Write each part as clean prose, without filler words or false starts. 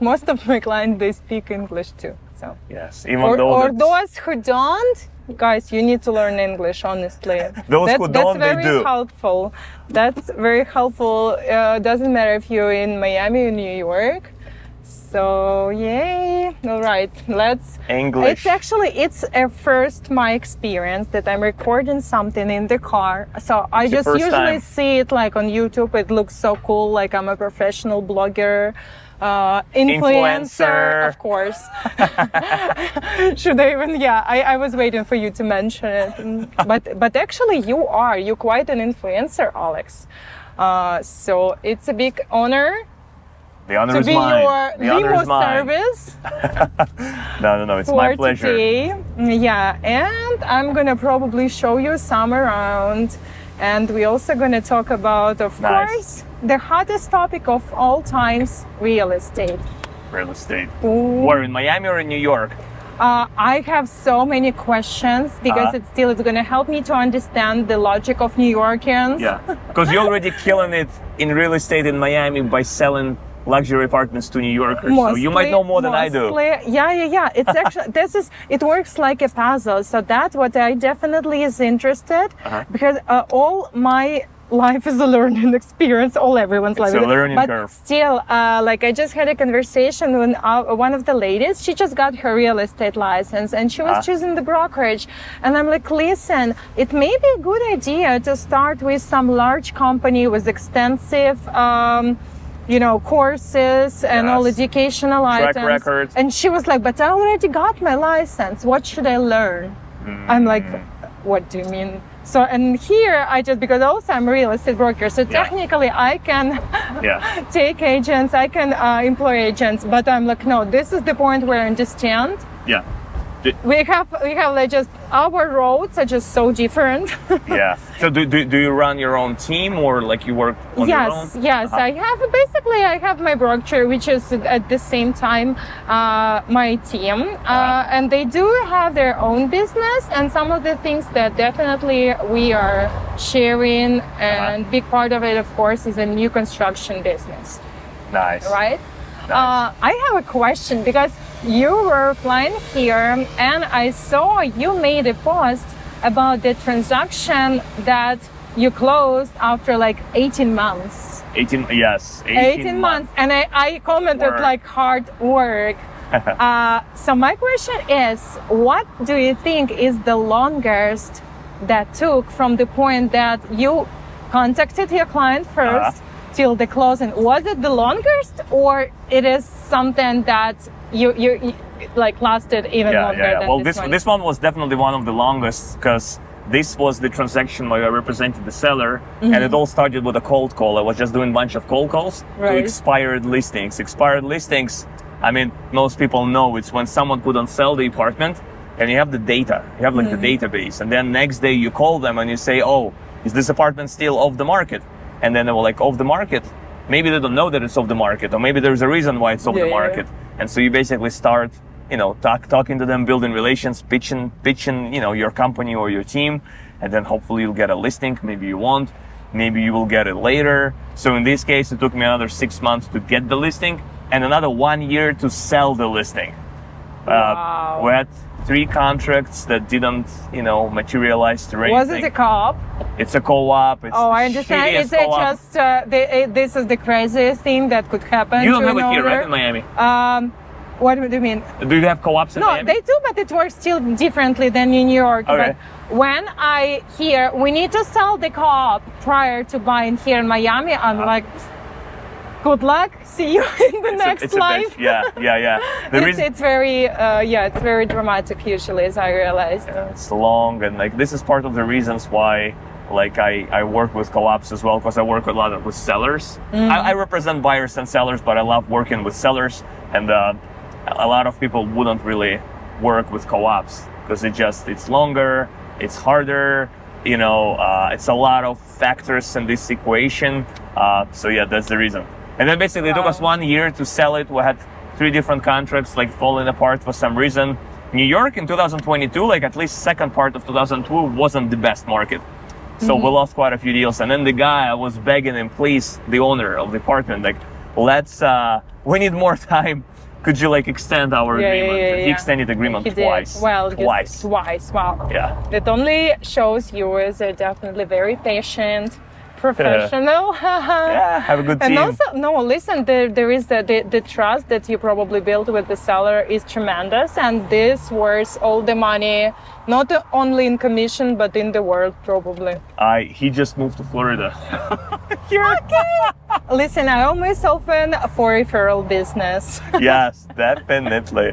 Most of my clients, they speak English too. So Yes, even though or those who don't, guys, you need to learn English, honestly. Those who don't, they do. That's very helpful. That's very helpful. Doesn't matter if you're in Miami or New York. So yay! All right, let's. English. It's a first my experience that I'm recording something in the car. So I just usually time. see it like on YouTube. It looks so cool, like I'm a professional blogger. Influencer, of course. Should I even? Yeah, I was waiting for you to mention it. But actually, you're quite an influencer, Alex. So it's a big honor. The honor to is be mine. your The honor limo is mine. service. No, it's my pleasure. Today. Yeah, and I'm gonna probably show you some around. And we're also gonna talk about, of course, the hottest topic of all times, real estate. Real estate. Ooh. Where, in Miami or in New York? I have so many questions because it's going to help me to understand the logic of New Yorkers. Yeah, because you're already killing it in real estate in Miami by selling luxury apartments to New Yorkers. So you might know more than I do. Yeah. It's actually, it works like a puzzle. So that's what I definitely is interested because all my life is a learning experience. Everyone's life. It's a learning but curve. Still, like I just had a conversation with one of the ladies. She just got her real estate license and she was choosing the brokerage. And I'm like, listen, it may be a good idea to start with some large company with extensive, courses and all educational track items. records. And she was like, but I already got my license. What should I learn? I'm like, what do you mean? So, and here because also I'm a real estate broker, so technically I can take agents, I can employ agents, but I'm like, no, this is the point where I understand. Yeah. We have like just our roads are just so different. Yeah. So do you run your own team or like you work on your own? Yes. I have my broker, which is at the same time my team, and they do have their own business. And some of the things that definitely we are sharing, and big part of it, of course, is a new construction business. Nice. Right. Nice. I have a question because you were flying here and I saw you made a post about the transaction that you closed after like 18 months. 18 months. And I commented like hard work. So my question is, what do you think is the longest that took from the point that you contacted your client first till the closing? Was it the longest, or it is something that you like lasted even longer than well, this one was definitely one of the longest because this was the transaction where I represented the seller, and it all started with a cold call. I was just doing a bunch of cold calls to expired listings. Expired listings, I mean, most people know it's when someone put on sell the apartment and you have the data, you have like the database, and then next day you call them and you say, oh, is this apartment still off the market? And then they were like, off the market. Maybe they don't know that it's off the market, or maybe there's a reason why it's off the market. And so you basically start, talking to them, building relations, pitching, your company or your team, and then hopefully you'll get a listing. Maybe you won't, maybe you will get it later. So in this case, it took me another 6 months to get the listing and another 1 year to sell the listing. Wow. We had 3 contracts that didn't, materialize to anything. Was it a co-op? It's a co-op. It's I understand. Is it just this is the craziest thing that could happen? You don't have it here, right, in Miami? What do you mean? Do you have co-ops in Miami? No, they do, but it works still differently than in New York. Okay. But when I hear we need to sell the co-op prior to buying here in Miami, I'm like, good luck. See you in the next life. Yeah. It's very dramatic usually, as I realized. Yeah, it's long, and like this is part of the reasons why like I work with co-ops as well, because I work a lot with sellers. I represent buyers and sellers, but I love working with sellers, and a lot of people wouldn't really work with co-ops because it's longer, it's harder, it's a lot of factors in this equation. So yeah, that's the reason. And then basically it took us 1 year to sell it. We had 3 different contracts like falling apart for some reason. New York in 2022, like at least second part of 2002, wasn't the best market. So we lost quite a few deals. And then the guy, I was begging him, please, the owner of the apartment, like, let's we need more time. Could you like extend our agreement? He extended the agreement twice. Did. Well, twice. Twice. Wow. Yeah. That only shows you as a definitely very patient, professional. Yeah, have a good team. And also, no, listen, there is the trust that you probably built with the seller is tremendous, and this worth all the money, not only in commission, but in the world probably. He just moved to Florida. Okay. Listen, I always open for referral business. Yes, definitely.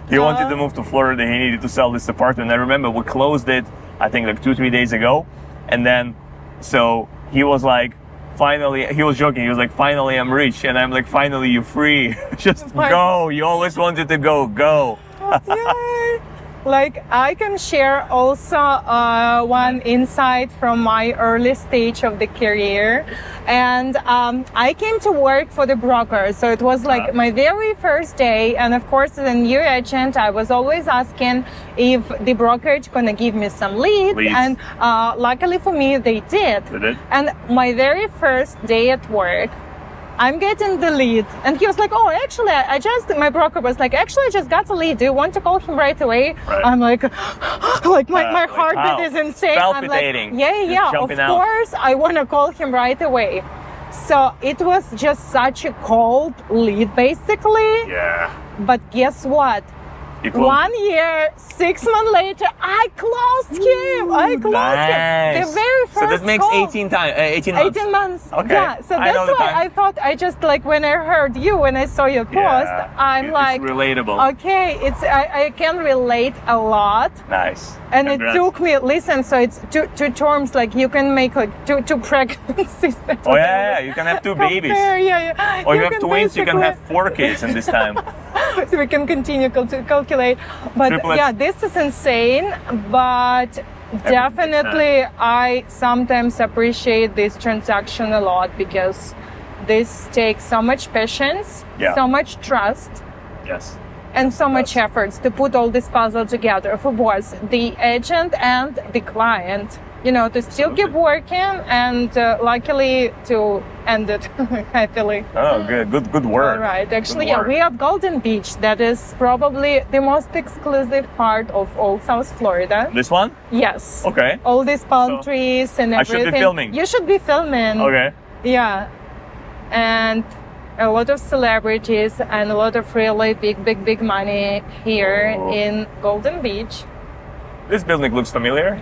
He wanted to move to Florida. He needed to sell this apartment. I remember we closed it, I think like 2-3 days ago. And then, so he was like, finally, he was joking. He was like, finally, I'm rich. And I'm like, finally, you're free. Just go. You always wanted to go. Yay. Like, I can share also one insight from my early stage of the career. And I came to work for the broker. So it was like my very first day. And of course, as a new agent, I was always asking if the brokerage gonna give me some leads. And luckily for me, they did. And my very first day at work, I'm getting the lead. And he was like, oh, actually, my broker was like, actually, I just got the lead. Do you want to call him right away? I'm like, my heartbeat is insane. I'm like, yeah, of course, I want to call him right away. So it was just such a cold lead, basically. Yeah. But guess what? 1 year, 6 months later, I closed him. The very first So that makes call. 18 months. 18 months. Okay. Yeah. So that's why I thought I just like when I heard you, when I saw your post, I'm like, it's relatable. Okay, I can relate a lot. Nice. And it took me, listen, so it's two terms, like you can make like two pregnancies. Oh yeah, you can have 2 babies. Or you have twins, you can have 4 kids in this time. So we can continue to calculate. But Triplets. yeah, this is insane. But definitely, I sometimes appreciate this transaction a lot because this takes so much patience, so much trust. Yes. And so much efforts to put all this puzzle together for both the agent and the client, you know, to still keep working and luckily to end it happily. Oh, good work. All right. Actually, we are at Golden Beach. That is probably the most exclusive part of all South Florida. This one? Yes. Okay. All these palm trees and everything. I should be filming. You should be filming. Okay. Yeah. And a lot of celebrities and a lot of really big money here in Golden Beach. This building looks familiar.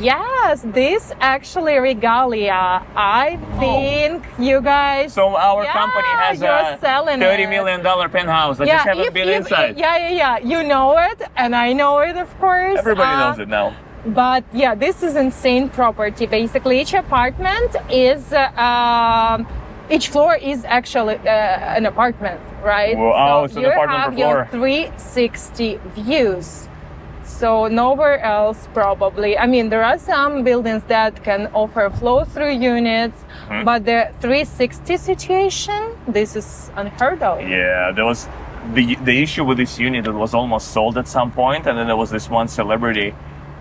Yes, this actually Regalia. I think you guys. So our company has a $30 million penthouse. I just haven't been inside. Yeah. You know it, and I know it, of course. Everybody knows it now. But yeah, this is insane property. Basically, each apartment is. Each floor is actually an apartment, right? Wow, so you an apartment have per floor. your 360 views. So nowhere else probably. I mean, there are some buildings that can offer flow-through units, but the 360 situation, this is unheard of. Yeah, there was the issue with this unit. It was almost sold at some point, and then there was this one celebrity.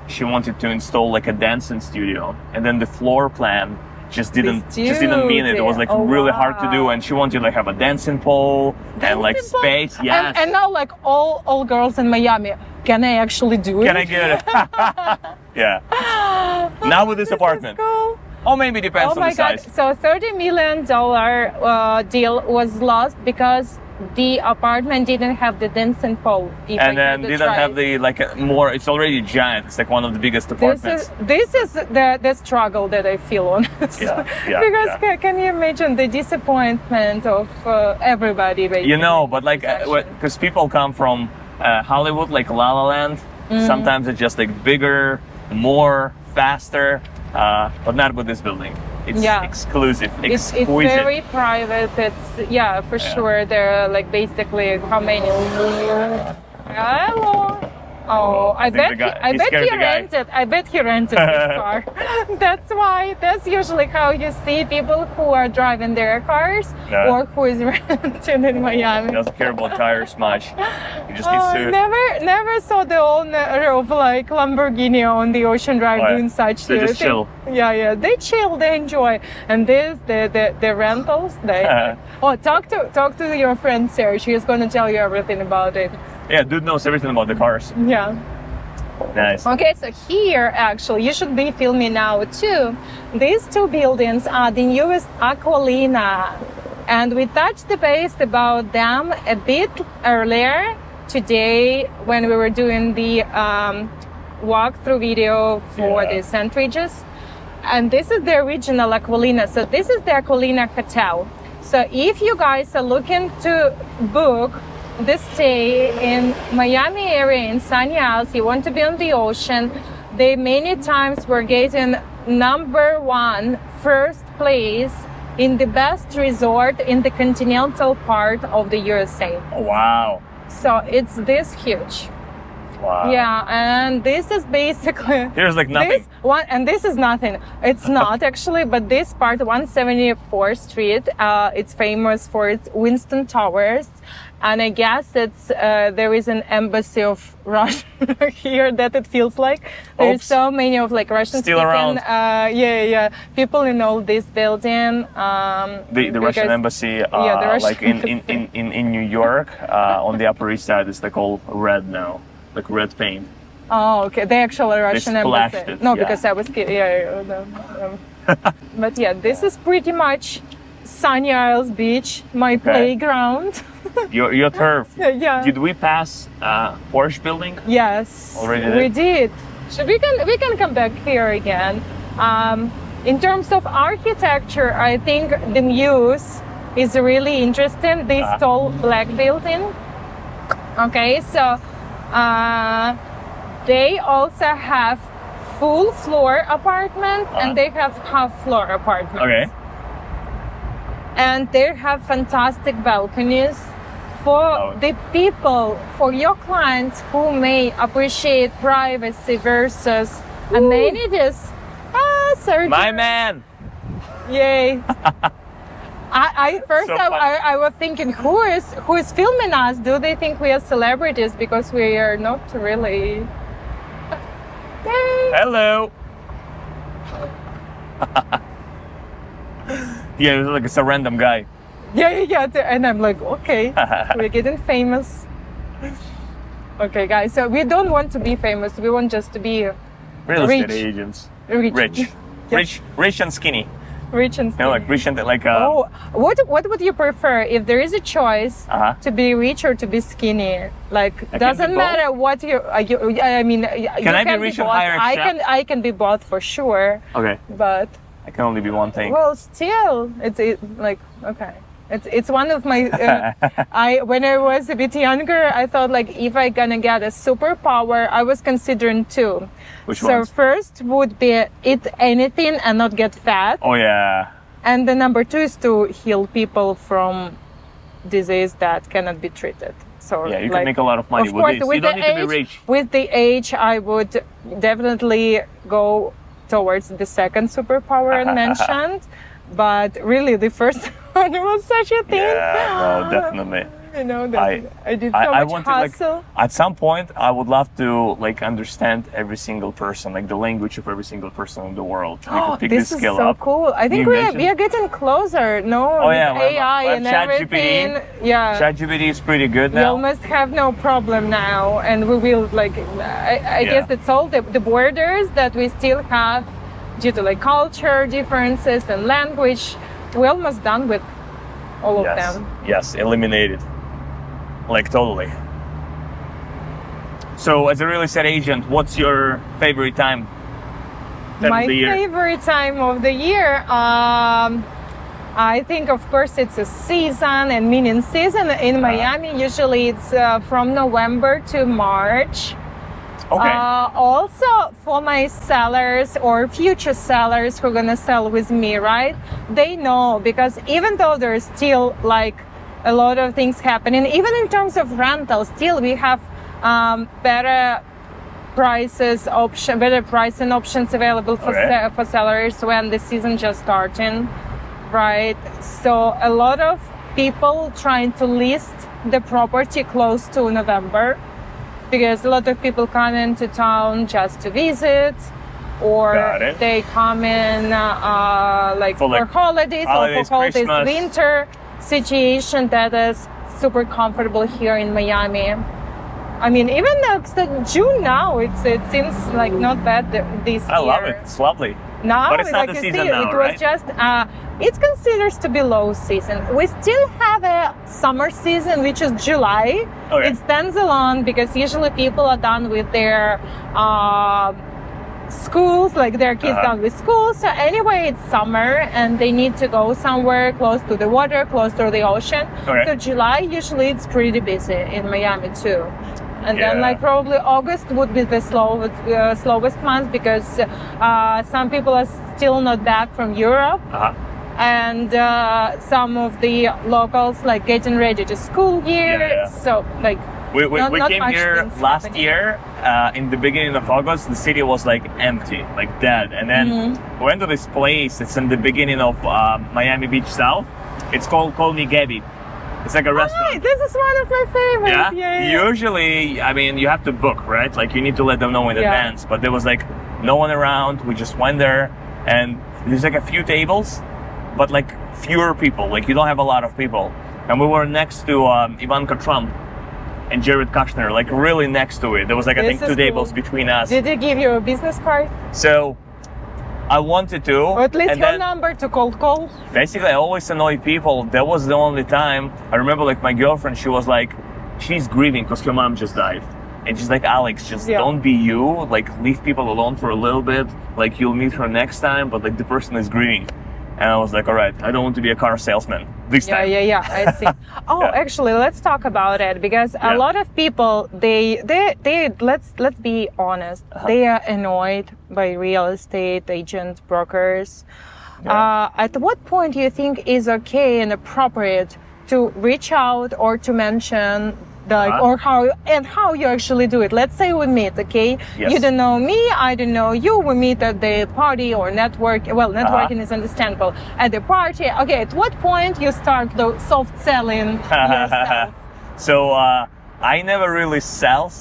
She wanted to install like a dancing studio, and then the floor plan just didn't mean it. It was like really hard to do, and she wanted to like have a dancing pole and like space. Yes. And now like all girls in Miami, can I actually do it? Can I get it? Yeah. Now with this apartment. Cool. Oh, maybe depends on the size. So $30 million deal was lost because the apartment didn't have the dancing pole. And then didn't have the more. It's already giant. It's like one of the biggest apartments. This is the struggle that I feel on. Because can you imagine the disappointment of everybody? Basically, you know, but like because people come from Hollywood, like La La Land. Sometimes it's just like bigger, more, faster. But not with this building. It's exclusive, exquisite. It's very private. It's for sure. There are like basically how many? Hello. Oh, I bet he rented his car. That's usually how you see people who are driving their cars or who is renting in Miami. He doesn't care about tires much. He just needs to. Never saw the owner of like Lamborghini on the Ocean Drive doing such. They just chill. Yeah, they chill, they enjoy. And the rentals, talk to your friend Sarah. She is going to tell you everything about it. Yeah, dude knows everything about the cars. Yeah. Nice. Okay, so here actually, you should be filming now too. These two buildings are the newest Aquilina. And we touched the base about them a bit earlier today when we were doing the walkthrough video for the Sandridges. And this is the original Aquilina. So this is the Aquilina Hotel. So if you guys are looking to book this stay in Miami area in Sunny Isles, you want to be on the ocean, they many times were getting #1 first place in the best resort in the continental part of the USA. Oh, wow. So it's this huge. Wow. Yeah, and this is basically here's like nothing. This is nothing. It's not actually, but this part, 174th Street, it's famous for its Winston Towers, and I guess it's there is an embassy of Russia here that it feels like there's so many of like Russian still speaking, around. people in all this building. The Russian embassy, the Russian like in New York, on the Upper East Side, it's like all red now. Like red paint. Oh, okay. The actual Russian embassy. It, no, because I was kidding. But yeah, this is pretty much Sunny Isles Beach, my playground. your turf. Yeah. Did we pass Porsche building? Yes. Already we did. So we can come back here again. In terms of architecture, I think the Muse is really interesting. This tall black building. Okay, so. They also have full floor apartments and they have half floor apartments. Okay. And they have fantastic balconies for the people, for your clients who may appreciate privacy versus amenities. Sergio. My man. Yay. I was thinking, who is filming us? Do they think we are celebrities? Because we are not really. Hello. Yeah, it's like it's a random guy. Yeah. And I'm like, okay, we're getting famous. Okay, guys. So we don't want to be famous. We want just to be real rich. estate agents. Rich. Rich and skinny. Rich and skinny. No, like rich and like. What would you prefer if there is a choice to be rich or to be skinny? Like, doesn't matter what you. I mean, can I be rich and hire a chef? I can be both for sure. Okay. But I can only be one thing. Well, still, it's like okay. It's one of my. When I was a bit younger, I thought like if I gonna get a superpower, I was considering two. Which ones? So first would be eat anything and not get fat. Oh yeah. And the number two is to heal people from disease that cannot be treated. So yeah, you can make a lot of money with this. You don't need to be rich. With the age, I would definitely go towards the second superpower I mentioned. But really, the first one was such a thing. Yeah, no, definitely. You know, that I did so much hustle. Like, at some point, I would love to like understand every single person, like the language of every single person in the world. We could pick this skill up. This is so cool. I think we are getting closer. No, AI and everything. Yeah, ChatGPT is pretty good now. We almost have no problem now, and we will like. I guess it's all the borders that we still have due to like culture differences and language. We're almost done with all of them. Yes, eliminated. Like totally. So as a real estate agent, what's your favorite time of the year? My favorite time of the year, I think of course it's a season, and meaning season in Miami, usually it's from November to March. Okay. Also for my sellers or future sellers who are gonna sell with me, right? They know, because even though there's still like a lot of things happening, even in terms of rental, still we have better better pricing options available for sellers when the season just starting, right? So a lot of people trying to list the property close to November, because a lot of people come into town just to visit, or they come in for holidays or for all this winter situation that is super comfortable here in Miami. I mean, even June now, it seems like not bad this year. I love it. It's lovely. Now, but it's not the season now, it was just, it considers to be low season. We still have a summer season, which is July. Okay. It stands alone because usually people are done with their schools, like their kids done with school. So anyway, it's summer and they need to go somewhere close to the water, close to the ocean. Okay. So July, usually it's pretty busy in Miami too. And then probably August would be the slowest month because some people are still not back from Europe. And some of the locals getting ready to school year. So we came here last year in the beginning of August. The city was empty, dead. And then we went to this place. It's in the beginning of Miami Beach South. It's called Call Me Gabby. It's like a restaurant. Right, this is one of my favorites. Yeah? Usually, I mean, you have to book, right? You need to let them know in advance. But there was no one around. We just went there, and there's a few tables, but fewer people. You don't have a lot of people. And we were next to Ivanka Trump and Jared Kushner, really next to it. There was I think 2 tables between us. Did they give you a business card? So I wanted to. Or at least your number to call. Basically, I always annoy people. That was the only time. I remember my girlfriend, she was she's grieving because her mom just died. And she's like, Alex, just don't be you. Leave people alone for a little bit. You'll meet her next time, but the person is grieving. And I was like, all right, I don't want to be a car salesman this time. Yeah, I see. Actually, let's talk about it, because a lot of people, they let's be honest, they are annoyed by real estate agents, brokers. At what point do you think is okay and appropriate to reach out or to mention or how you actually do it? Let's say we meet, okay? Yes. You don't know me, I don't know you. We meet at the party or network. Well, networking is understandable. At the party, okay. At what point you start the soft selling yourself? So I never really sell.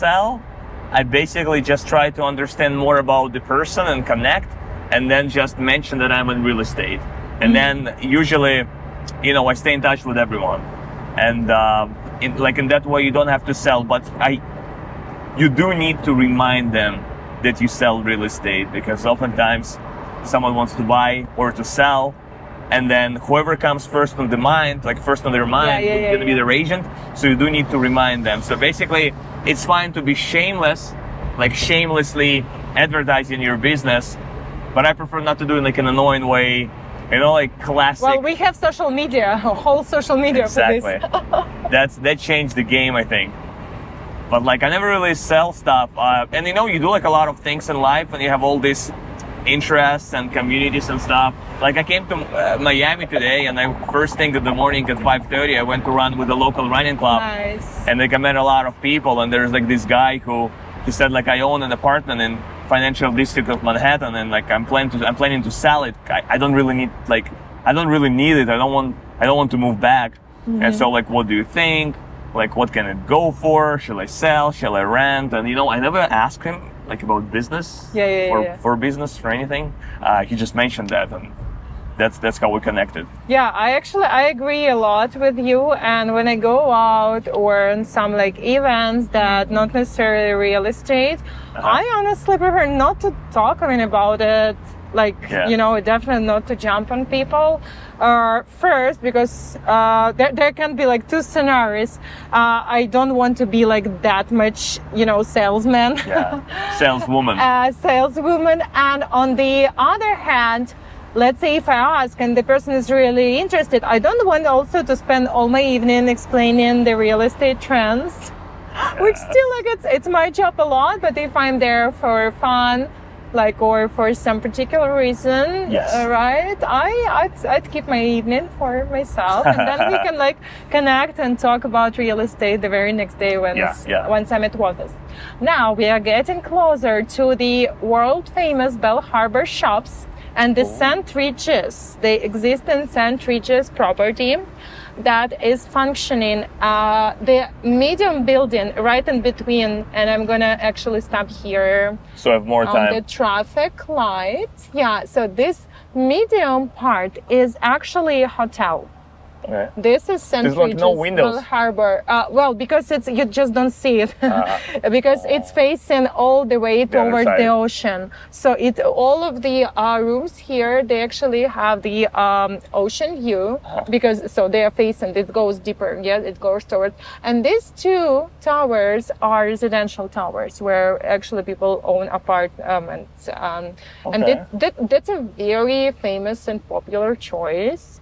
I basically just try to understand more about the person and connect, and then just mention that I'm in real estate. And then usually, I stay in touch with everyone. And in that way, you don't have to sell, but you do need to remind them that you sell real estate, because oftentimes someone wants to buy or to sell, and then whoever comes first on their mind is going to be their agent. So you do need to remind them. So basically, it's fine to be shameless, shamelessly advertising your business, but I prefer not to do it an annoying way. Classic. Well, we have social media, a whole social media for this. That changed the game, I think. But I never really sell stuff. And you do a lot of things in life, and you have all these interests and communities and stuff. I came to Miami today, and first thing in the morning at 5:30, I went to run with the local running club. Nice. And I met a lot of people, and there's this guy who said I own an apartment in financial district of Manhattan, and I'm planning to sell it. I don't really need I don't really need it. I don't want to move back. And so what do you think? What can it go for? Shall I sell? Shall I rent? And I never asked him about business for business or anything. He just mentioned that, and that's how we connected. Yeah, I agree a lot with you. And when I go out or on some events that not necessarily real estate, I honestly prefer not to talk about it. Definitely not to jump on people first, because there can be 2 scenarios. I don't want to be that much, salesman. Saleswoman. Saleswoman. And on the other hand, let's say if I ask and the person is really interested, I don't want also to spend all my evening explaining the real estate trends, which still it's my job a lot. But if I'm there for fun, like, or for some particular reason, Yes. Right? I'd keep my evening for myself, and then we can like connect and talk about real estate the very next day once I'm at office. Now we are getting closer to the world famous Bell Harbor shops and the St. Regis. They exist in St. Regis property that is functioning. The medium building right in between, and I'm gonna actually stop here. So I have more time. On the traffic light. Yeah, so this medium part is actually a hotel. Okay. This is St. There's Regis no windows. Bell Harbor. Well, because you just don't see it, because it's facing all the way towards the ocean. So all of the rooms here, they actually have the ocean view, because so they are facing. It goes deeper. Yeah, it goes towards. And these two towers are residential towers where actually people own apartments. And that's a very famous and popular choice.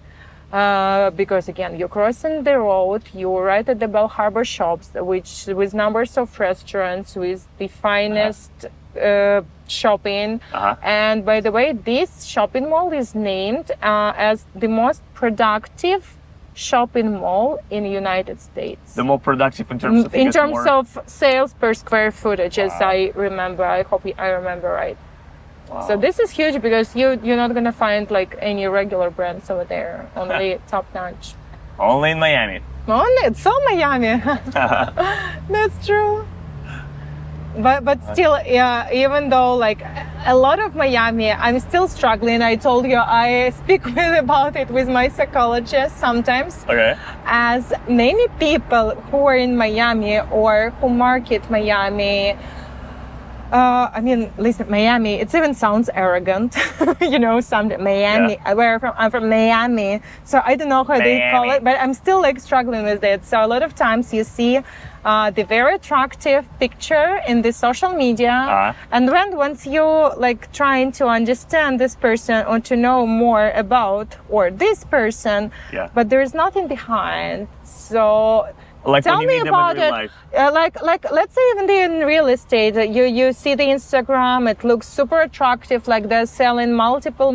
Because again, you're crossing the road, you're right at the Bell Harbor shops, which with numbers of restaurants, with the finest shopping. And by the way, this shopping mall is named as the most productive shopping mall in the United States. The more productive in terms of of sales per square footage, as I remember. I hope I remember right. Wow. So this is huge because you're not gonna find like any regular brands over there. Only top notch. Only in Miami. It's all Miami. That's true. But still, yeah, even though like a lot of Miami, I'm still struggling. I told you I speak about it with my psychologist sometimes. Okay. As many people who are in Miami or who market Miami, I mean, listen, Miami, it even sounds arrogant, Miami, I'm from Miami, so I don't know how they call it, but I'm still like struggling with it. So a lot of times you see the very attractive picture in the social media, and then once you like trying to understand this person or to know more about or this person, but there is nothing behind. So tell me about it. Like let's say even in real estate, you see the Instagram, it looks super attractive, like they're selling multiple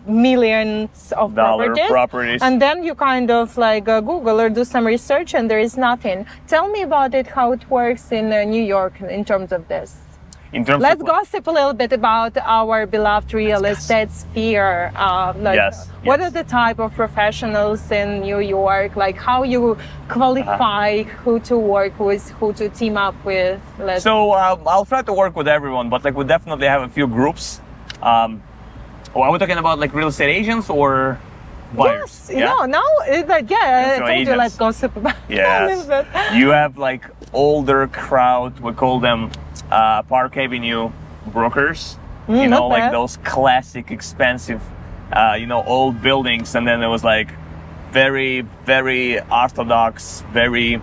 millions of properties, and then you kind of like Google or do some research, and there is nothing. Tell me about it, how it works in New York in terms of this. Let's gossip a little bit about our beloved real estate sphere. What are the type of professionals in New York? Like how you qualify who to work with, who to team up with? So I'll try to work with everyone, but like we definitely have a few groups. Are we talking about like real estate agents or buyers? Yes. I told you let's gossip about it. You have like older crowd, we call them Park Avenue brokers, like those classic expensive, old buildings. And then there was like very, very orthodox, very,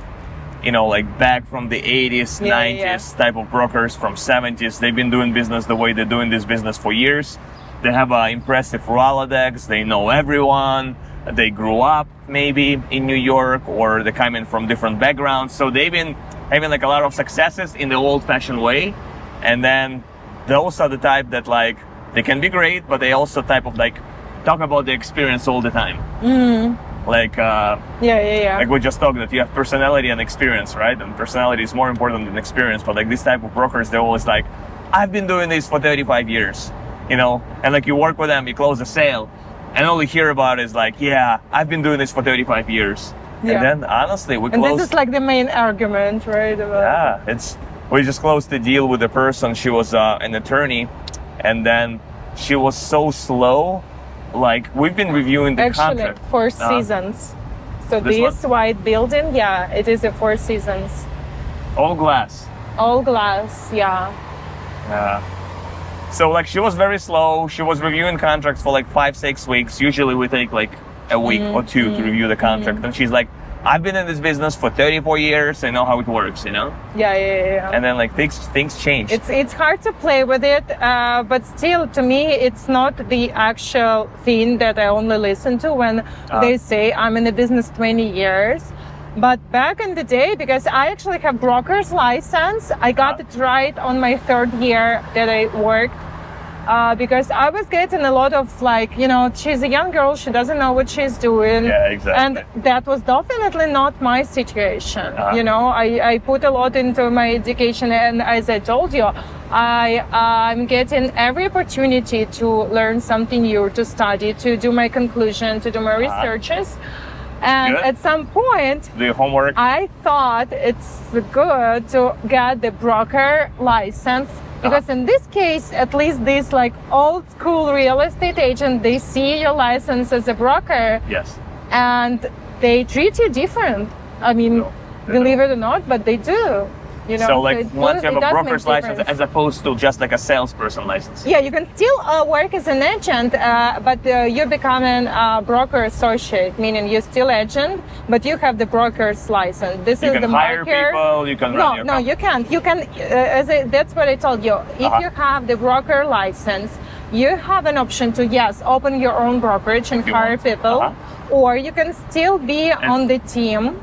like back from the 80s, 90s type of brokers from 70s. They've been doing business the way they're doing this business for years. They have an impressive Rolodex. They know everyone. They grew up maybe in New York, or they come in from different backgrounds. So they've been having like a lot of successes in the old-fashioned way. And then those are the type that like they can be great, but they also type of like talk about the experience all the time. Like like we just talked, that you have personality and experience, right? And personality is more important than experience. But like this type of brokers, they're always like, I've been doing this for 35 years, and like you work with them, you close a sale, and all you hear about is like, I've been doing this for 35 years. And then honestly, this is like the main argument, right? We just closed the deal with the person. She was an attorney, and then she was so slow. Like we've been reviewing the contract. 4 seasons. So this white building, it is a 4 seasons. All glass. All glass, So like she was very slow. She was reviewing contracts for like 5-6 weeks. Usually we take like a week or two to review the contract. And she's like, I've been in this business for 34 years. I know how it works, And then like things change. It's hard to play with it, but still, to me, it's not the actual thing that I only listen to when they say I'm in the business 20 years. But back in the day, because I actually have broker's license, I got it right on my 3rd year that I worked. Because I was getting a lot of like, she's a young girl, she doesn't know what she's doing. Yeah, exactly. And that was definitely not my situation. I put a lot into my education, and as I told you, I'm getting every opportunity to learn something new, to study, to do my conclusion, to do my researches. And Good. at some point, Do your homework. I thought it's good to get the broker license. Because in this case, at least these like old school real estate agent, they see your license as a broker. Yes. And they treat you different. I mean, believe it or not, but they do. So like once you have a broker's license difference. as opposed to just like a salesperson license. Yeah, you can still work as an agent, but you're becoming a broker associate, meaning you're still agent, but you have the broker's license. This You is can the hire marker. people, you can run your company. You can't. You can, that's what I told you. If you have the broker license, you have an option to, yes, open your own brokerage and hire people, or you can still be on the team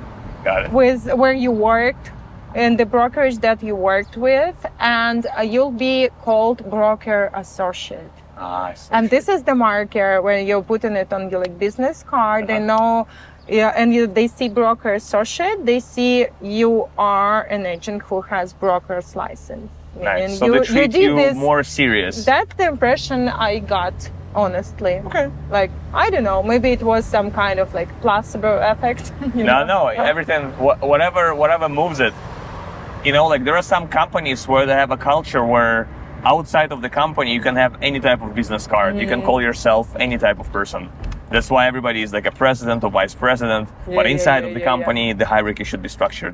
with where you worked, in the brokerage that you worked with, and you'll be called broker associate. And this is the marker when you're putting it on your like business card. They know, they see broker associate. They see you are an agent who has broker's license. Nice. So they treat you more serious. That's the impression I got, honestly. Okay. Like, I don't know, maybe it was some kind of like placebo effect. No, everything, whatever moves it. Like there are some companies where they have a culture where outside of the company, you can have any type of business card. You can call yourself any type of person. That's why everybody is like a president or vice president. But inside of the company, the hierarchy should be structured.